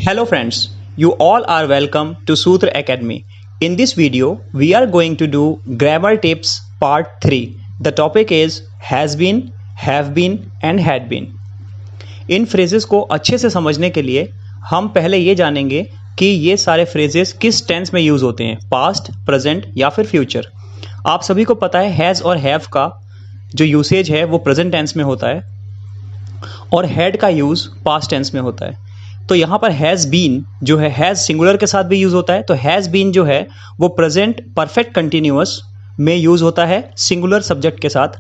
Hello friends, you all are welcome to Sutra Academy. In this video, we are going to do grammar tips part 3. The topic is has been, have been and had been. In phrases को अच्छे से समझने के लिए हम पहले ये जानेंगे कि ये सारे फ्रेजेस किस टेंस में यूज़ होते हैं, पास्ट, प्रेजेंट या फिर फ्यूचर। आप सभी को पता है हैज़ और हैव का जो यूसेज है वो प्रेजेंट टेंस में होता है और हैड का यूज़ पास्ट टेंस में होता है। तो यहाँ पर हैज़ बीन जो है हैज़ सिंगुलर के साथ भी यूज़ होता है, तो हैज़ बीन जो है वो प्रेजेंट परफेक्ट कंटिन्यूअस में यूज़ होता है सिंगुलर सब्जेक्ट के साथ।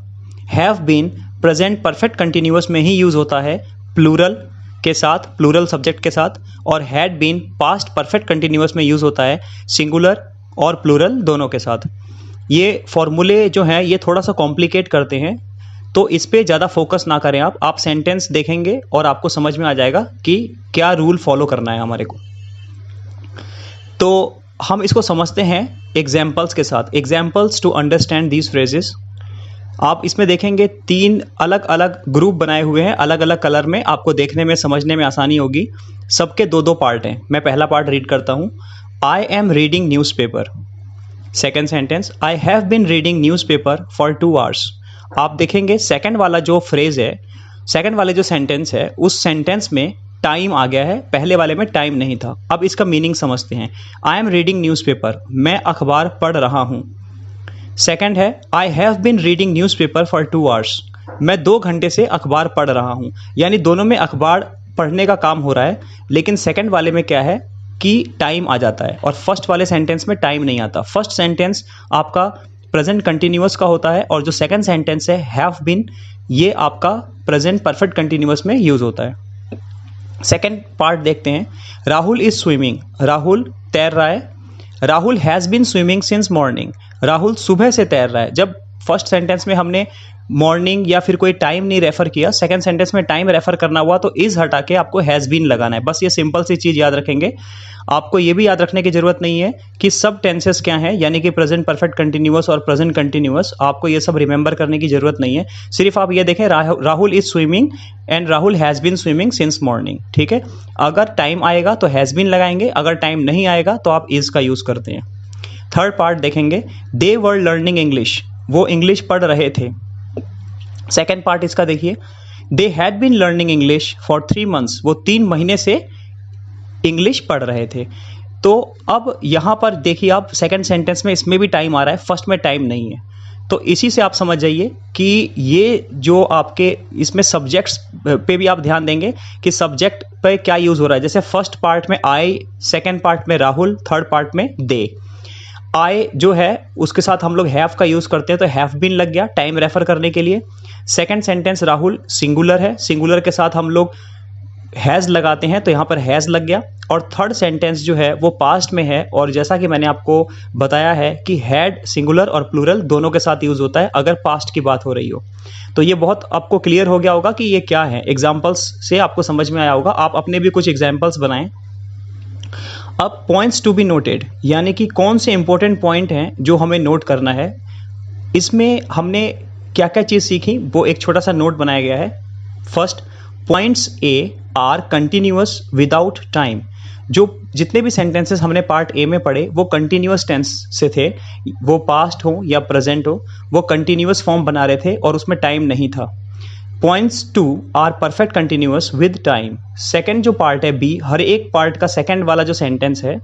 Have been present perfect continuous में ही यूज़ होता है प्लूरल के साथ, प्लूरल सब्जेक्ट के साथ। और had been past perfect continuous में यूज़ होता है सिंगुलर और प्लूरल दोनों के साथ। ये फॉर्मूले जो हैं ये थोड़ा सा कॉम्प्लिकेट करते हैं, तो इस पे ज़्यादा फोकस ना करें। आप सेंटेंस देखेंगे और आपको समझ में आ जाएगा कि क्या रूल फॉलो करना है हमारे को। तो हम इसको समझते हैं एग्जाम्पल्स के साथ। Examples to understand these phrases. आप इसमें देखेंगे 3 अलग अलग ग्रुप बनाए हुए हैं, अलग अलग कलर में। आपको देखने में समझने में आसानी होगी। सबके 2-2 पार्ट हैं। मैं पहला पार्ट रीड करता हूँ। I am reading news paper. Second sentence, I have been reading news paper for 2 hours। आप देखेंगे सेकंड वाला जो फ्रेज है, सेकंड वाले जो सेंटेंस है, उस सेंटेंस में टाइम आ गया है, पहले वाले में टाइम नहीं था। अब इसका मीनिंग समझते हैं। आई एम रीडिंग न्यूज़पेपर, मैं अखबार पढ़ रहा हूँ। सेकंड है I have been reading newspaper for 2 hours। मैं 2 घंटे से अखबार पढ़ रहा हूँ। यानी दोनों में अखबार पढ़ने का काम हो रहा है, लेकिन सेकंड वाले में क्या है कि टाइम आ जाता है और फर्स्ट वाले सेंटेंस में टाइम नहीं आता। फर्स्ट सेंटेंस आपका प्रेजेंट कंटिन्यूअस का होता है और जो सेकंड सेंटेंस है हैव बीन, ये आपका प्रेजेंट परफेक्ट कंटिन्यूअस में यूज होता है। सेकंड पार्ट देखते हैं। राहुल इज स्विमिंग, राहुल तैर रहा है। Rahul has been swimming since morning, Rahul सुबह से तैर रहा है। जब फर्स्ट सेंटेंस में हमने मॉर्निंग या फिर कोई टाइम नहीं रेफर किया, सेकंड सेंटेंस में टाइम रेफर करना हुआ, तो इज हटा के आपको हैज़ बीन लगाना है। बस ये सिंपल सी चीज़ याद रखेंगे। आपको ये भी याद रखने की जरूरत नहीं है कि सब टेंसेस क्या हैं, यानी कि प्रेजेंट परफेक्ट कंटिन्यूअस और प्रेजेंट कंटिन्यूअस। आपको ये सब रिमेंबर करने की जरूरत नहीं है। सिर्फ आप ये देखें Rahul is swimming and Rahul has been swimming since morning. ठीक है, अगर टाइम आएगा तो हैज़ बीन लगाएंगे, अगर टाइम नहीं आएगा तो आप इज का यूज़ करते हैं। थर्ड पार्ट देखेंगे। दे वर लर्निंग इंग्लिश, वो इंग्लिश पढ़ रहे थे। सेकेंड पार्ट इसका देखिए। They had been learning English for 3 months, वो 3 महीने से इंग्लिश पढ़ रहे थे। तो अब यहाँ पर देखिए आप सेकंड सेंटेंस में इसमें भी टाइम आ रहा है, फर्स्ट में टाइम नहीं है। तो इसी से आप समझ जाइए कि ये जो आपके इसमें सब्जेक्ट्स पे भी आप ध्यान देंगे कि सब्जेक्ट पे क्या यूज़ हो रहा है। जैसे फर्स्ट पार्ट में आई, सेकेंड पार्ट में राहुल, थर्ड पार्ट में दे। आई जो है उसके साथ हम लोग हैव का यूज़ करते हैं, तो हैव बीन लग गया टाइम रेफर करने के लिए। सेकंड सेंटेंस राहुल सिंगुलर है, सिंगुलर के साथ हम लोग हैज़ लगाते हैं, तो यहाँ पर हैज़ लग गया। और थर्ड सेंटेंस जो है वो पास्ट में है, और जैसा कि मैंने आपको बताया है कि हैड सिंगुलर और प्लूरल दोनों के साथ यूज़ होता है अगर पास्ट की बात हो रही हो। तो ये बहुत आपको क्लियर हो गया होगा कि ये क्या है। एग्जाम्पल्स से आपको समझ में आया होगा। आप अपने भी कुछ एग्जाम्पल्स बनाएं। अब पॉइंट्स टू बी नोटेड, यानी कि कौन से इंपॉर्टेंट पॉइंट हैं जो हमें नोट करना है। इसमें हमने क्या क्या चीज़ सीखी वो एक छोटा सा नोट बनाया गया है। First, points A R continuous without time. जो जितने भी सेंटेंसेस हमने पार्ट ए में पढ़े वो कंटिन्यूअस टेंस से थे, वो पास्ट हो या प्रेजेंट हो, वो कंटिन्यूअस फॉर्म बना रहे थे और उसमें टाइम नहीं था। Points 2 are perfect continuous with time. Second जो पार्ट है बी, हर एक पार्ट का सेकेंड वाला जो सेंटेंस है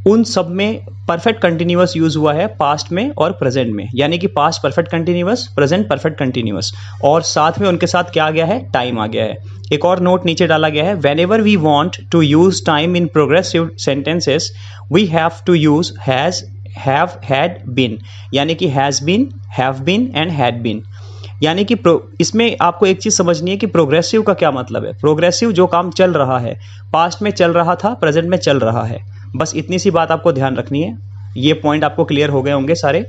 उन सब में परफेक्ट कंटिन्यूअस यूज हुआ है पास्ट में और प्रेजेंट में, यानी कि past perfect continuous, present perfect continuous, और साथ में उनके साथ क्या आ गया है, टाइम आ गया है। एक और नोट नीचे डाला गया है। Whenever we want to use time in progressive sentences we have to use has, have, had, been, यानी कि has been, have been and had been. यानी कि इसमें आपको एक चीज़ समझनी है कि प्रोग्रेसिव का क्या मतलब है। प्रोग्रेसिव जो काम चल रहा है, पास्ट में चल रहा था, प्रेजेंट में चल रहा है। बस इतनी सी बात आपको ध्यान रखनी है। ये पॉइंट आपको क्लियर हो गए होंगे सारे।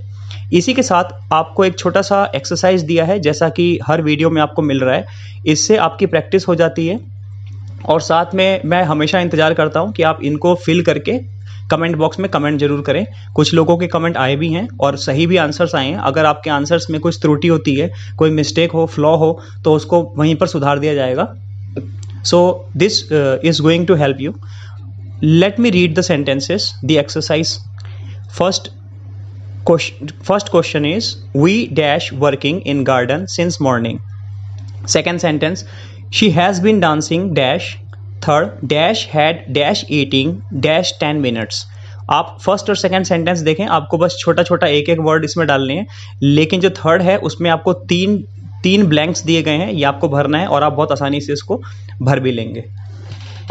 इसी के साथ आपको एक छोटा सा एक्सरसाइज दिया है, जैसा कि हर वीडियो में आपको मिल रहा है। इससे आपकी प्रैक्टिस हो जाती है और साथ में मैं हमेशा इंतज़ार करता हूँ कि आप इनको फिल करके कमेंट बॉक्स में कमेंट जरूर करें। कुछ लोगों के कमेंट आए भी हैं और सही भी आंसर्स आए हैं। अगर आपके आंसर्स में कुछ त्रुटि होती है, कोई मिस्टेक हो, फ्लॉ हो, तो उसको वहीं पर सुधार दिया जाएगा। So this is going to help you. Let me read the sentences, the exercise. First question is, we dash working in garden since morning. Second sentence, she has been dancing dash. Third, dash had dash eating dash 10 minutes. आप first और second sentence देखें, आपको बस छोटा छोटा एक एक word इसमें डालने हैं, लेकिन जो थर्ड है उसमें आपको तीन ब्लैंक्स दिए गए हैं, ये आपको भरना है और आप बहुत आसानी से इसको भर भी लेंगे।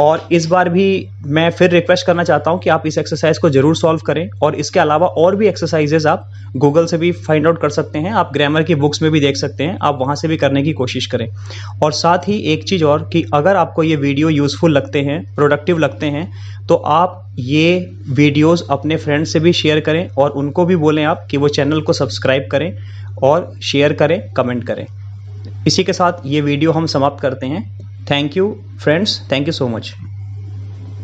और इस बार भी मैं फिर रिक्वेस्ट करना चाहता हूं कि आप इस एक्सरसाइज को जरूर सॉल्व करें, और इसके अलावा और भी एक्सरसाइजेज आप गूगल से भी फाइंड आउट कर सकते हैं, आप ग्रामर की बुक्स में भी देख सकते हैं, आप वहां से भी करने की कोशिश करें। और साथ ही एक चीज़ और कि अगर आपको ये वीडियो यूज़फुल लगते हैं, प्रोडक्टिव लगते हैं, तो आप ये वीडियोज़ अपने फ्रेंड्स से भी शेयर करें और उनको भी बोलें आप कि वो चैनल को सब्सक्राइब करें और शेयर करें, कमेंट करें। इसी के साथ ये वीडियो हम समाप्त करते हैं। Thank you friends, thank you so much.